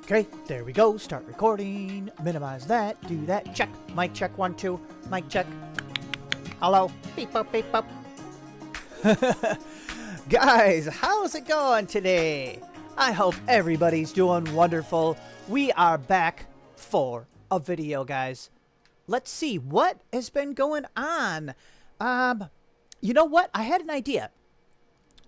Okay, there we go. Start recording. Minimize that. Do that. Check. Mic check. 1, 2. Mic check. Hello. Beep up, beep up. Guys, how's it going today? I hope everybody's doing wonderful. We are back for a video, guys. Let's see what has been going on. You know what? I had an idea.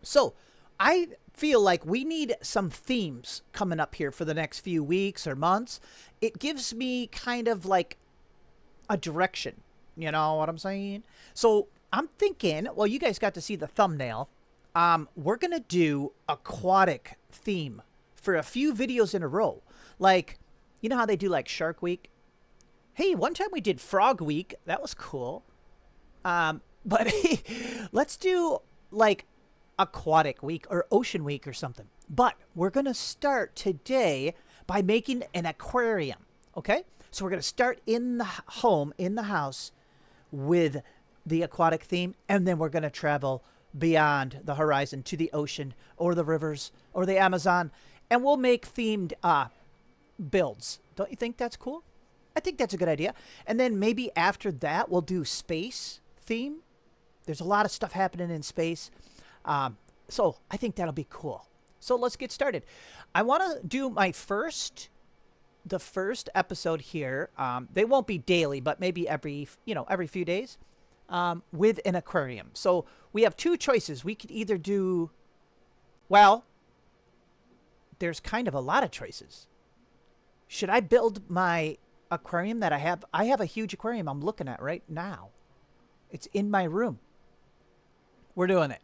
So, I feel like we need some themes coming up here for the next few weeks or months. It gives me kind of like a direction. You know what I'm saying? So I'm thinking, well, you guys got to see the thumbnail. We're going to do aquatic theme for a few videos in a row. Like, you know how they do like Shark Week? Hey, one time we did Frog Week. That was cool. But let's do like Aquatic Week or Ocean Week or something. But we're going to start today by making an aquarium. Okay? So we're going to start in the home, in the house, with the aquatic theme. And then we're going to travel beyond the horizon to the ocean or the rivers or the Amazon. And we'll make themed builds. Don't you think that's cool? I think that's a good idea. And then maybe after that, we'll do space theme. There's a lot of stuff happening in space. So I think that'll be cool. So let's get started. I want to do the first episode here. They won't be daily, but maybe every few days, with an aquarium. So we have two choices. We could either do, well, there's kind of a lot of choices. Should I build my aquarium that I have? I have a huge aquarium I'm looking at right now. It's in my room. We're doing it.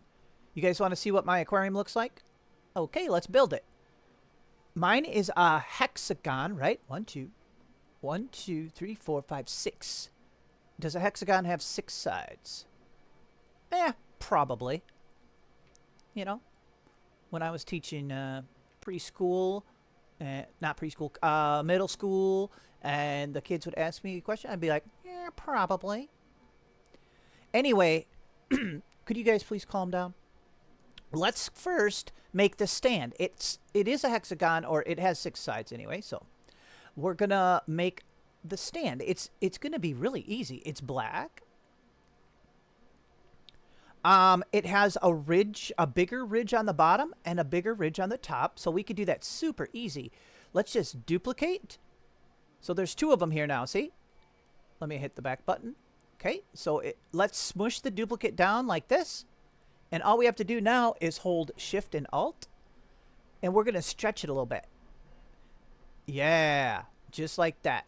You guys want to see what my aquarium looks like? Okay, let's build it. Mine is a hexagon, right? 1, 2, 3, 4, 5, 6. Does a hexagon have 6 sides? Probably. You know, when I was teaching preschool, not preschool, middle school, and the kids would ask me a question, I'd be like, yeah, probably. Anyway, could you guys please calm down? Let's first make the stand. It is a hexagon, or it has 6 sides anyway. So we're gonna make the stand. It's gonna be really easy. It's black. It has a ridge, a bigger ridge on the bottom and a bigger ridge on the top. So we could do that super easy. Let's just duplicate. So there's 2 of them here now. See? Let me hit the back button. Okay. So let's smush the duplicate down like this. And all we have to do now is hold Shift and Alt. And we're going to stretch it a little bit. Yeah, just like that.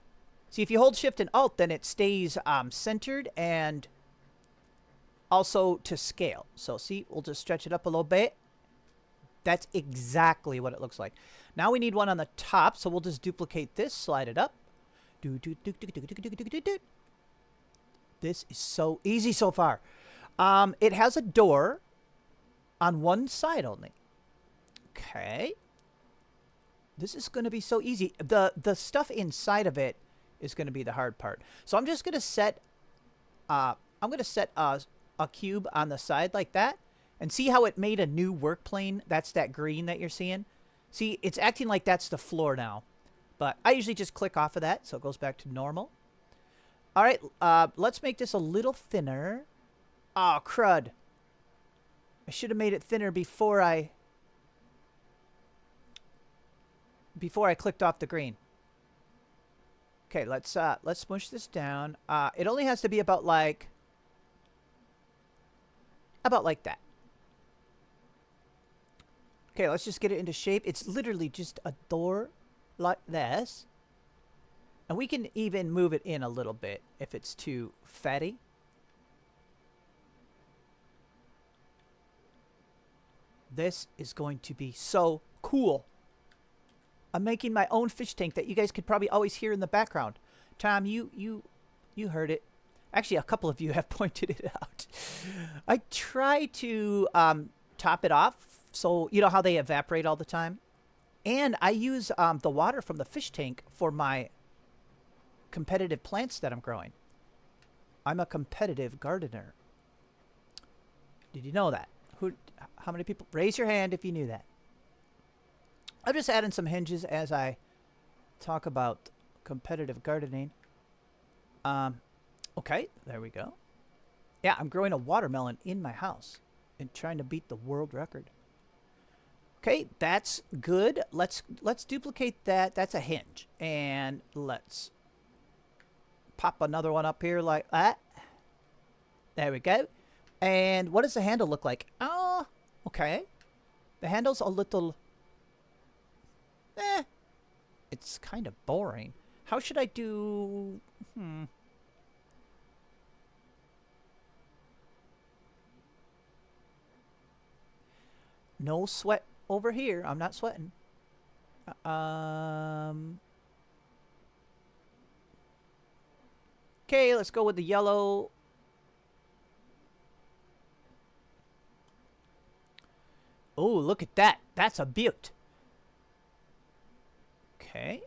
See, if you hold Shift and Alt, then it stays centered and also to scale. So see, we'll just stretch it up a little bit. That's exactly what it looks like. Now we need one on the top, so we'll just duplicate this, slide it up. This is so easy so far. It has a door on one side only. Okay. This is going to be so easy. The stuff inside of it is going to be the hard part. So I'm just going to set a cube on the side like that, and see how it made a new work plane. That's that green that you're seeing. See, it's acting like that's the floor now. But I usually just click off of that, so it goes back to normal. All right, let's make this a little thinner. Oh, crud. I should have made it thinner before I clicked off the green. Okay, let's smush this down. It only has to be about like that. Okay, let's just get it into shape. It's literally just a door like this. And we can even move it in a little bit if it's too fatty. This is going to be so cool. I'm making my own fish tank that you guys could probably always hear in the background. Tom, you heard it. Actually, a couple of you have pointed it out. I try to top it off, so you know how they evaporate all the time. And I use the water from the fish tank for my competitive plants that I'm growing. I'm a competitive gardener. Did you know that? How many people? Raise your hand if you knew that. I'm just adding some hinges as I talk about competitive gardening. Okay, there we go. Yeah, I'm growing a watermelon in my house and trying to beat the world record. Okay, that's good. Let's duplicate that. That's a hinge. And let's pop another one up here like that. There we go. And what does the handle look like? Oh, okay. The handle's a little... It's kind of boring. How should I do... No sweat over here. I'm not sweating. Okay, let's go with the yellow. Oh, look at that. That's a beaut. Okay.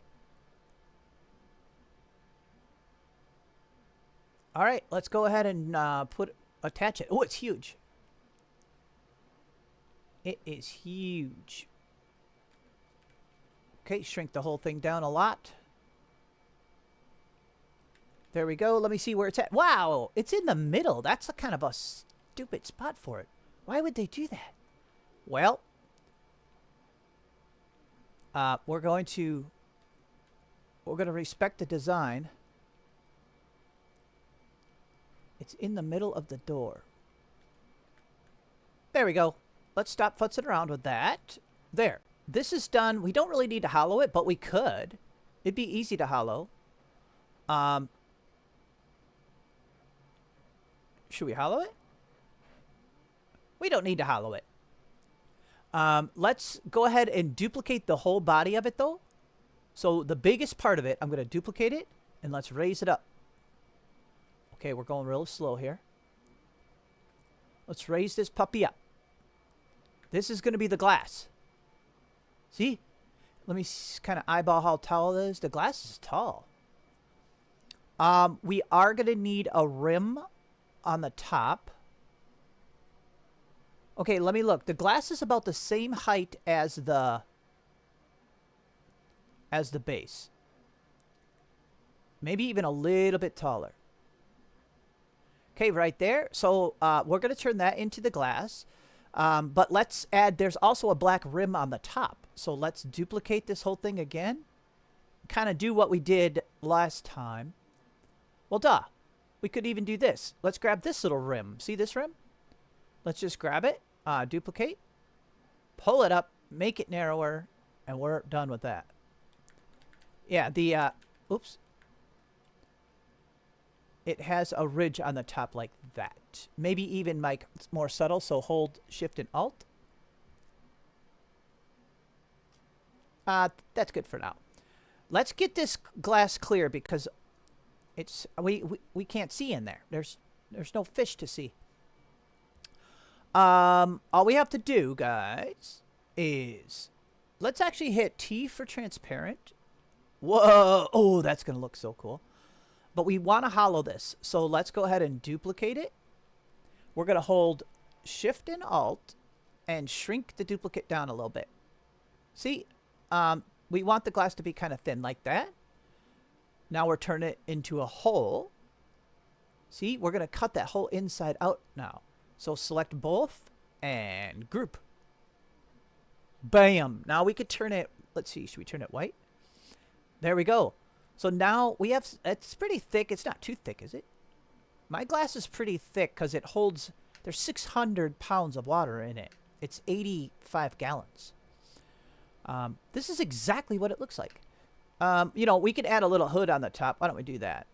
All right, let's go ahead and attach it. Oh, it's huge. It is huge. Okay, shrink the whole thing down a lot. There we go. Let me see where it's at. Wow, it's in the middle. That's a kind of a stupid spot for it. Why would they do that? Well, we're going to respect the design. It's in the middle of the door. There we go. Let's stop futzing around with that. There. This is done. We don't really need to hollow it, but we could. It'd be easy to hollow. Should we hollow it? We don't need to hollow it. Let's go ahead and duplicate the whole body of it, though. So the biggest part of it, I'm going to duplicate it, and let's raise it up. Okay, we're going real slow here. Let's raise this puppy up. This is going to be the glass. See? Let me kind of eyeball how tall it is. The glass is tall. We are going to need a rim on the top. Okay, let me look. The glass is about the same height as the base. Maybe even a little bit taller. Okay, right there. So we're going to turn that into the glass. But let's add, there's also a black rim on the top. So let's duplicate this whole thing again. Kind of do what we did last time. Well, duh. We could even do this. Let's grab this little rim. See this rim? Let's just grab it, duplicate, pull it up, make it narrower, and we're done with that. Yeah, the, oops. It has a ridge on the top like that. Maybe even like more subtle, so hold Shift and Alt. That's good for now. Let's get this glass clear because it's we can't see in there. There's no fish to see. All we have to do, guys, is let's actually hit T for transparent. Whoa! Oh, that's gonna look so cool. But we want to hollow this, so let's go ahead and duplicate it. We're gonna hold Shift and Alt and shrink the duplicate down a little bit. See, we want the glass to be kind of thin like that. Now we're turning it into a hole. See, we're gonna cut that whole inside out now. So select both and group. Bam! Now we could turn it, let's see, should we turn it white? There we go. So now we have, it's pretty thick. It's not too thick, is it? My glass is pretty thick because it holds, there's 600 pounds of water in it. It's 85 gallons. This is exactly what it looks like. You know, we could add a little hood on the top. Why don't we do that?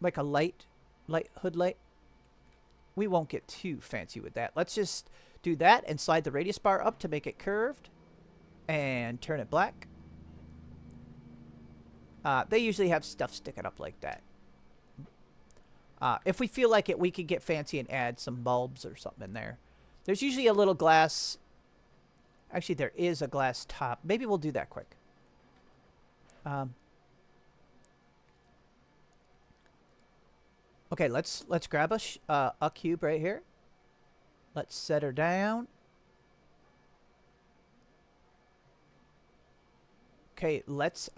Like a light hood light. We won't get too fancy with that. Let's just do that and slide the radius bar up to make it curved. And turn it black. They usually have stuff sticking up like that. If we feel like it, we could get fancy and add some bulbs or something in there. There's usually a little glass. Actually, there is a glass top. Maybe we'll do that quick. Okay, let's grab a cube right here. Let's set her down. Okay, let's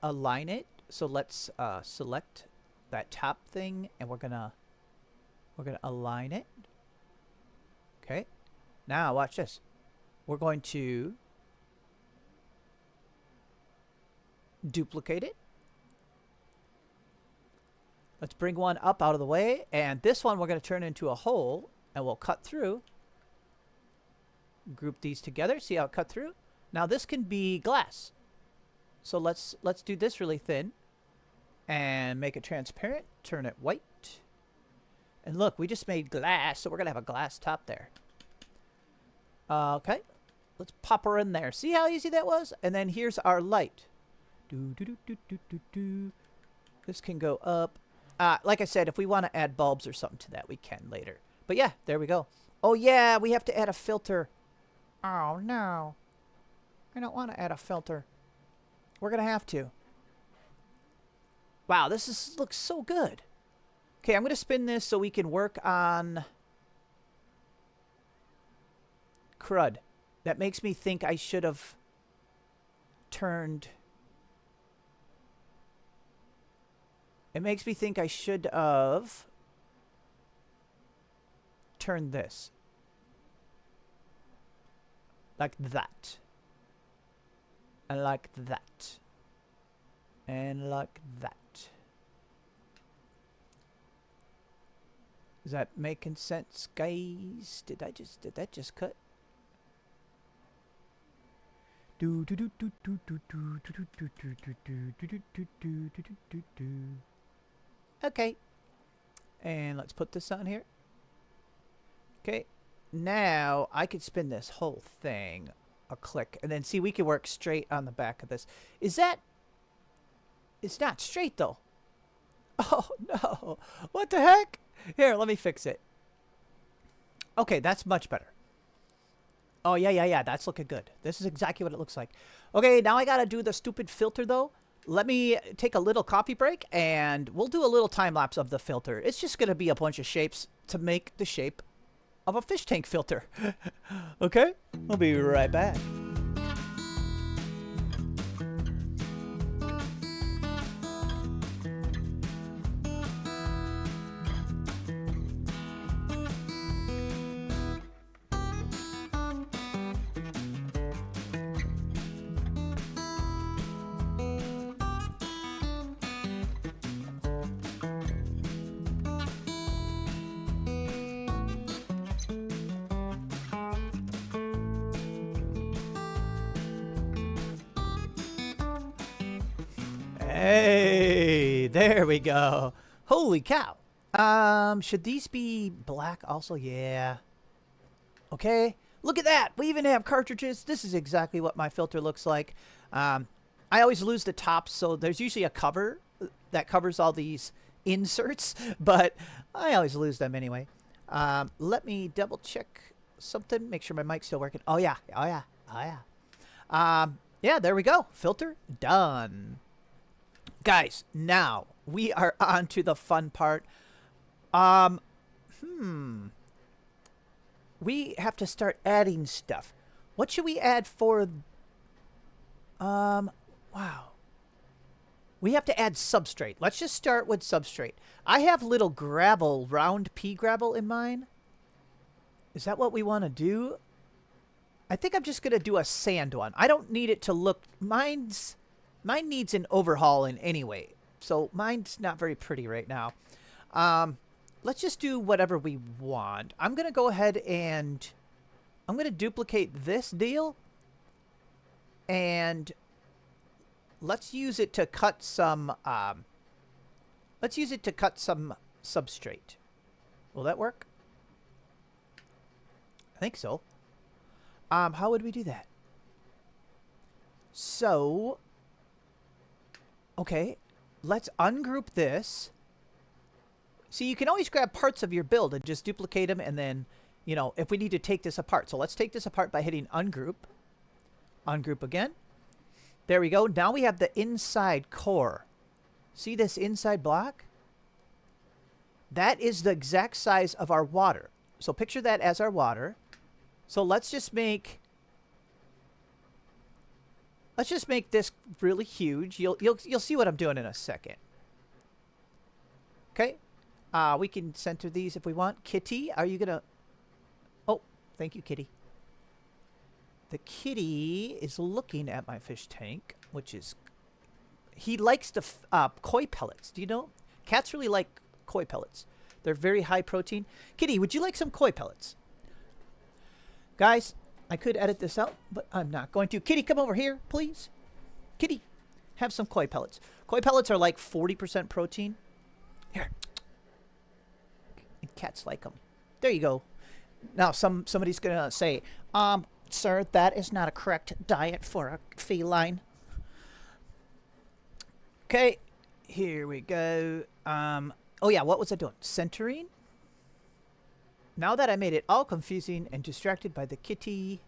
align it. So let's select that top thing, and we're gonna align it. Okay. Now watch this. We're going to duplicate it. Let's bring one up out of the way, and this one we're going to turn into a hole, and we'll cut through. Group these together. See how it cut through? Now this can be glass. So let's do this really thin and make it transparent. Turn it white. And look, we just made glass, so we're going to have a glass top there. Okay. Let's pop her in there. See how easy that was? And then here's our light. This can go up. Like I said, if we want to add bulbs or something to that, we can later. But yeah, there we go. Oh yeah, we have to add a filter. Oh no. I don't want to add a filter. We're going to have to. Wow, looks so good. Okay, I'm going to spin this so we can work on crud. That makes me think I should have turned... It makes me think I should have turned this. Like that. And like that. And like that. Is that making sense, guys? Did that just cut? Okay. And let's put this on here. Okay. Now I could spin this whole thing a click, and then see, we can work straight on the back of this. Is that... It's not straight though. Oh no. What the heck? Here, let me fix it. Okay, that's much better. Oh yeah, that's looking good. This is exactly what it looks like. Okay, now I gotta do the stupid filter though. Let me take a little coffee break, and we'll do a little time lapse of the filter. It's just gonna be a bunch of shapes to make the shape of a fish tank filter. Okay, I'll be right back. Hey, there we go. Holy cow. Should these be black also? Yeah. Okay. Look at that. We even have cartridges. This is exactly what my filter looks like. I always lose the top, so there's usually a cover that covers all these inserts, but I always lose them anyway. Let me double check something. Make sure my mic's still working. Oh yeah. Oh yeah. Oh yeah. Yeah, there we go. Filter done. Guys, now we are on to the fun part. We have to start adding stuff. What should we add for... wow. We have to add substrate. Let's just start with substrate. I have little gravel, round pea gravel in mine. Is that what we want to do? I think I'm just going to do a sand one. I don't need it to look... Mine needs an overhauling anyway. So mine's not very pretty right now. Let's just do whatever we want. I'm going to go ahead and... I'm going to duplicate this deal. And... let's use it to cut some... let's use it to cut some substrate. Will that work? I think so. How would we do that? So... okay, let's ungroup this. See, you can always grab parts of your build and just duplicate them, and then, you know, if we need to take this apart. So let's take this apart by hitting ungroup. Ungroup again. There we go. Now we have the inside core. See this inside block? That is the exact size of our water. So picture that as our water. So let's just make Let's just make this really huge. You'll see what I'm doing in a second. Okay. We can center these if we want. Kitty, are you gonna... Oh, thank you, Kitty. The kitty is looking at my fish tank, which is... He likes the koi pellets. Do you know? Cats really like koi pellets. They're very high protein. Kitty, would you like some koi pellets? Guys, I could edit this out, but I'm not going to. Kitty, come over here, please. Kitty, have some koi pellets. Koi pellets are like 40% protein. Here. And cats like them. There you go. Now, somebody's going to say, sir, that is not a correct diet for a feline. Okay, here we go. Oh yeah, what was I doing? Centering? Now that I made it all confusing and distracted by the kitty.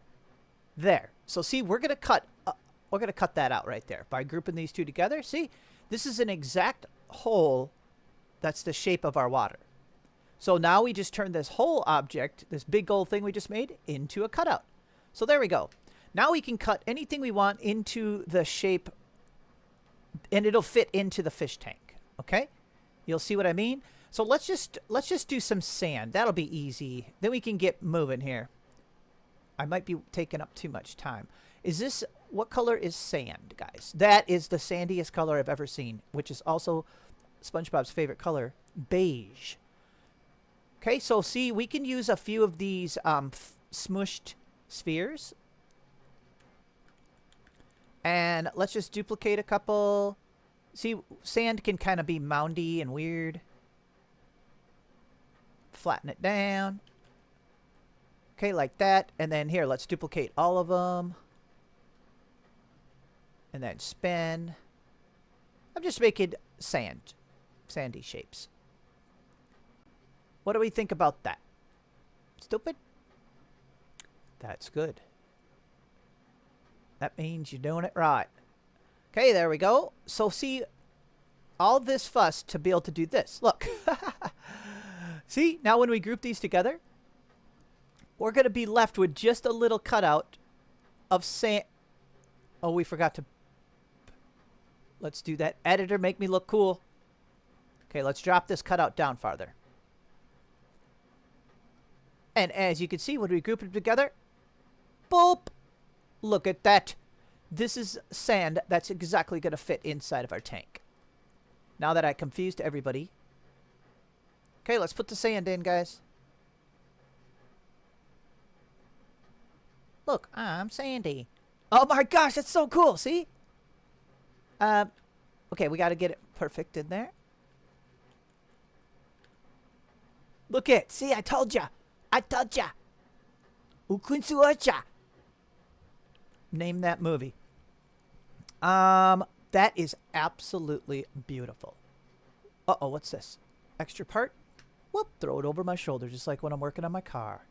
There. So see, we're gonna cut that out right there by grouping these two together. See, this is an exact hole. That's the shape of our water. So now we just turn this whole object, this big gold thing we just made, into a cutout. So there we go. Now we can cut anything we want into the shape, and it'll fit into the fish tank. Okay? You'll see what I mean? So let's just do some sand. That'll be easy. Then we can get moving here. I might be taking up too much time. Is this... What color is sand, guys? That is the sandiest color I've ever seen, which is also SpongeBob's favorite color, beige. Okay, so see, we can use a few of these smushed spheres. And let's just duplicate a couple. See, sand can kind of be moundy and weird. Flatten it down. Okay, like that. And then here, let's duplicate all of them. And then spin. I'm just making sandy shapes. What do we think about that? Stupid? That's good. That means you're doing it right. Okay, there we go. So see, all this fuss to be able to do this. Look. See, now when we group these together, we're going to be left with just a little cutout of sand. Oh, we forgot to... Let's do that. Editor, make me look cool. Okay, let's drop this cutout down farther. And as you can see, when we group them together, boop! Look at that. This is sand that's exactly going to fit inside of our tank. Now that I confused everybody. Okay, let's put the sand in, guys. Look, I'm Sandy. Oh my gosh, that's so cool, see? Okay, we got to get it perfect in there. Look it. See, I told ya. I told ya. Ukunsuocha. Name that movie. That is absolutely beautiful. Uh-oh, what's this? Extra part? Whoop, throw it over my shoulder, just like when I'm working on my car.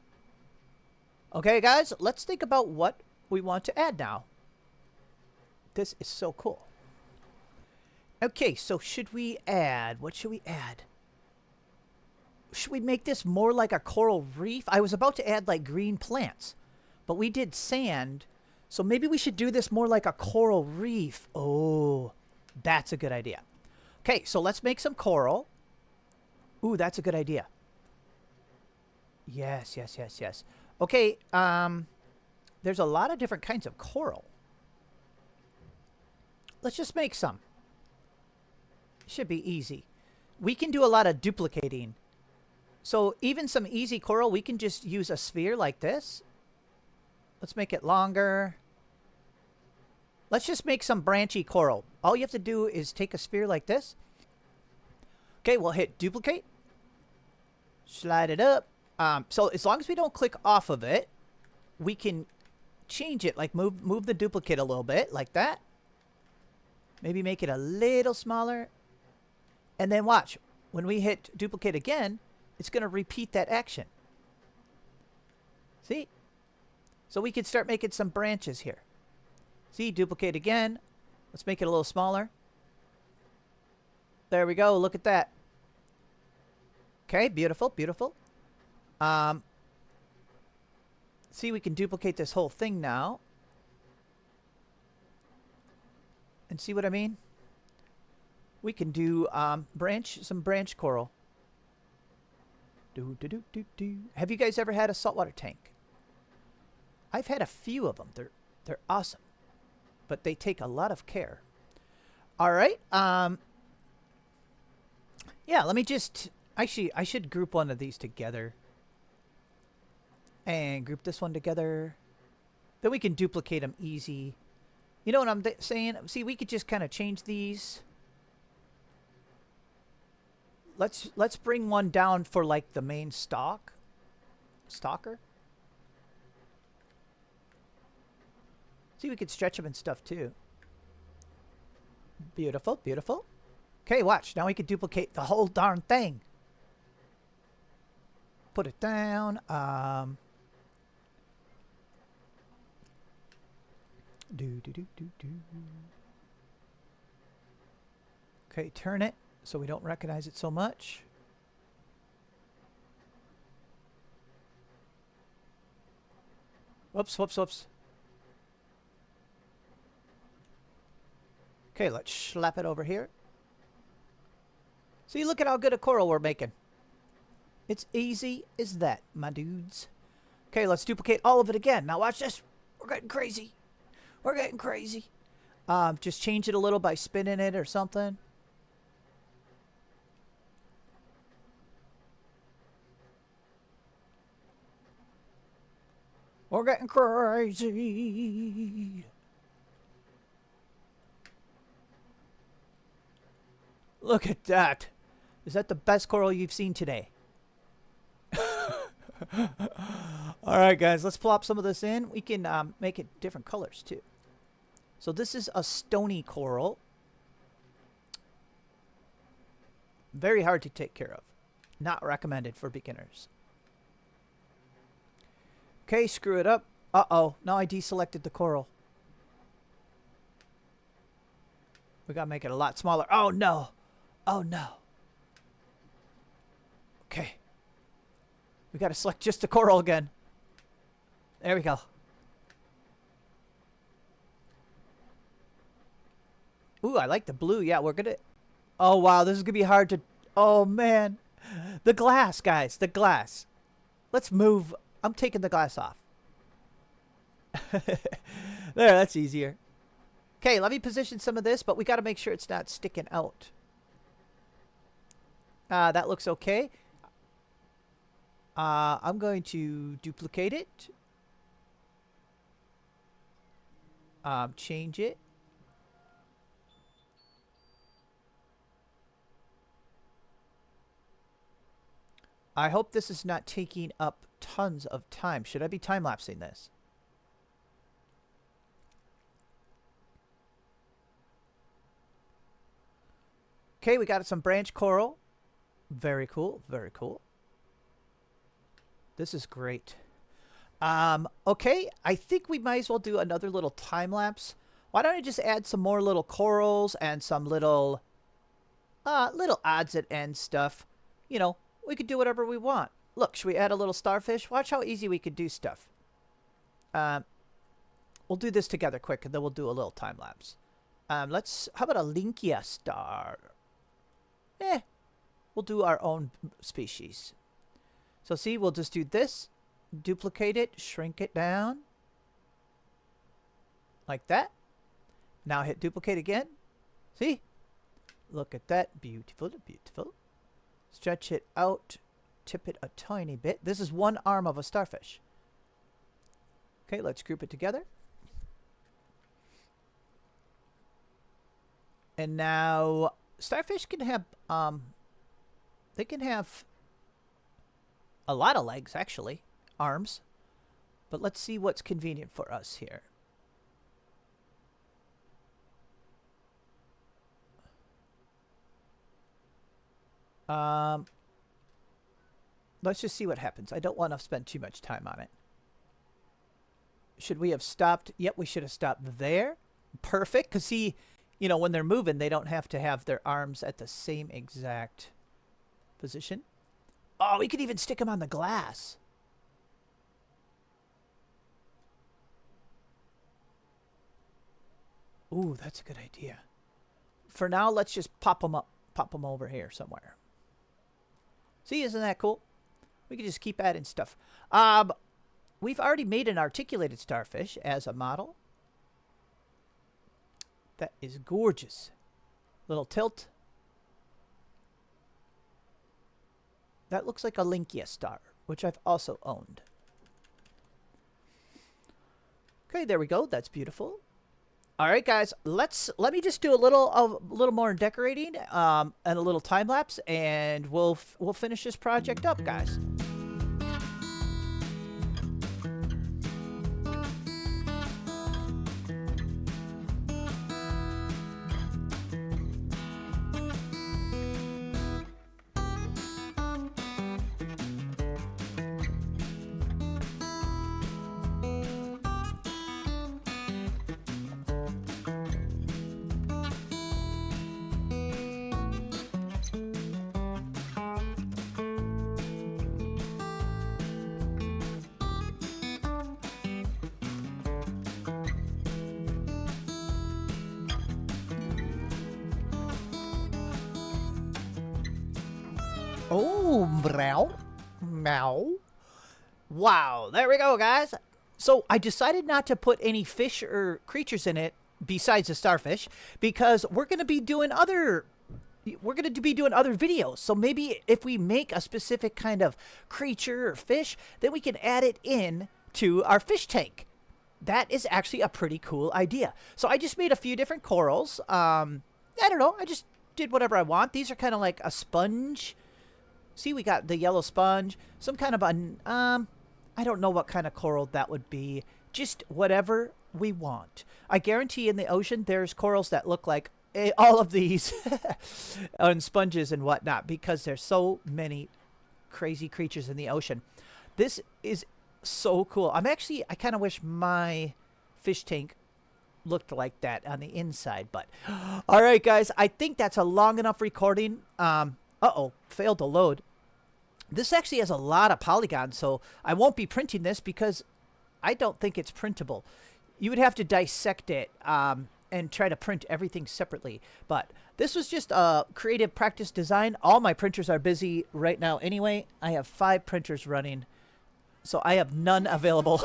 Okay, guys, let's think about what we want to add now. This is so cool. Okay, so should we add... What should we add? Should we make this more like a coral reef? I was about to add, like, green plants. But we did sand... So maybe we should do this more like a coral reef. Oh, that's a good idea. Okay, so let's make some coral. Ooh, that's a good idea. Yes, yes, yes, yes. Okay, there's a lot of different kinds of coral. Let's just make some. Should be easy. We can do a lot of duplicating. So even some easy coral, we can just use a sphere like this. Let's make it longer. Let's just make some branchy coral. All you have to do is take a sphere like this. Okay, we'll hit duplicate. Slide it up. So as long as we don't click off of it, we can change it. Like move the duplicate a little bit, like that. Maybe make it a little smaller. And then watch. When we hit duplicate again, it's going to repeat that action. See? So we can start making some branches here. See, duplicate again. Let's make it a little smaller. There we go. Look at that. Okay, beautiful, beautiful. See, we can duplicate this whole thing now. And see what I mean? We can do some branch coral. Have you guys ever had a saltwater tank? I've had a few of them. They're awesome, but they take a lot of care. All right. Yeah. Let me just actually I should group one of these together and group this one together. Then we can duplicate them easy. You know what I'm saying? See, we could just kind of change these. Let's bring one down for like the main stalker. See, we could stretch them and stuff too. Beautiful, beautiful. Okay, watch. Now we could duplicate the whole darn thing. Put it down. Okay, turn it so we don't recognize it so much. Whoops, whoops, whoops. Okay, let's slap it over here. See, look at how good a coral we're making. It's easy as that, my dudes. Okay, let's duplicate all of it again. Now watch this. We're getting crazy. We're getting crazy. Just change it a little by spinning it or something. We're getting crazy. Look at that. Is that the best coral you've seen today? All right, guys, let's plop some of this in. We can make it different colors, too. So this is a stony coral. Very hard to take care of. Not recommended for beginners. Okay, screw it up. Uh-oh, now I deselected the coral. We gotta make it a lot smaller. Oh, no. Oh, no. Okay. We gotta select just the coral again. There we go. Ooh, I like the blue. Yeah, we're gonna... Oh, wow, this is gonna be hard to... Oh, man. The glass, guys. The glass. Let's move... I'm taking the glass off. There, that's easier. Okay, let me position some of this, but we got to make sure it's not sticking out. That looks okay. I'm going to duplicate it. Change it. I hope this is not taking up tons of time. Should I be time-lapsing this? Okay, we got some branch coral. Very cool, very cool. This is great. Okay, I think we might as well do another little time-lapse. Why don't I just add some more little corals and some little odds and ends stuff. You know, we could do whatever we want. Look, should we add a little starfish? Watch how easy we could do stuff. We'll do this together quick, and then we'll do a little time lapse. How about a Linkia star? We'll do our own species. So see, we'll just do this, duplicate it, shrink it down. Like that. Now hit duplicate again. See? Look at that. Beautiful, beautiful. Stretch it out. Tip it a tiny bit. This is one arm of a starfish. Okay, let's group it together. And now, starfish can have, they can have a lot of legs, actually. Arms. But let's see what's convenient for us here. Let's just see what happens. I don't want to spend too much time on it. Should we have stopped? Yep, we should have stopped there. Perfect. Because see, you know, when they're moving, they don't have to have their arms at the same exact position. Oh, we could even stick them on the glass. Ooh, that's a good idea. For now, let's just pop them up. Pop them over here somewhere. See, isn't that cool? We can just keep adding stuff. We've already made an articulated starfish as a model. That is gorgeous. Little tilt. That looks like a Linkia star, which I've also owned. Okay, there we go. That's beautiful. All right, guys. Let me just do a little more decorating, and a little time lapse, and we'll finish this project up, guys. Oh, meow. Meow. Wow, there we go, guys. So I decided not to put any fish or creatures in it besides the starfish because we're going to be doing other videos. So maybe if we make a specific kind of creature or fish, then we can add it in to our fish tank. That is actually a pretty cool idea. So I just made a few different corals. I don't know. I just did whatever I want. These are kind of like a sponge. See, we got the yellow sponge, some kind of I don't know what kind of coral that would be. Just whatever we want. I guarantee in the ocean there's corals that look like all of these and sponges and whatnot because there's so many crazy creatures in the ocean. This is so cool. I kind of wish my fish tank looked like that on the inside, but all right, guys, I think that's a long enough recording. Uh-oh, failed to load. This actually has a lot of polygons, so I won't be printing this because I don't think it's printable. You would have to dissect it and try to print everything separately. But this was just a creative practice design. All my printers are busy right now anyway. I have 5 printers running, so I have none available.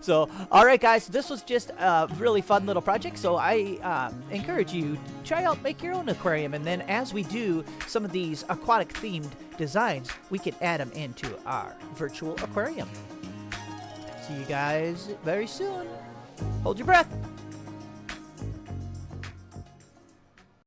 So, all right, guys, this was just a really fun little project. So I encourage you to try out, make your own aquarium. And then as we do some of these aquatic themed designs, we can add them into our virtual aquarium. See you guys very soon. Hold your breath.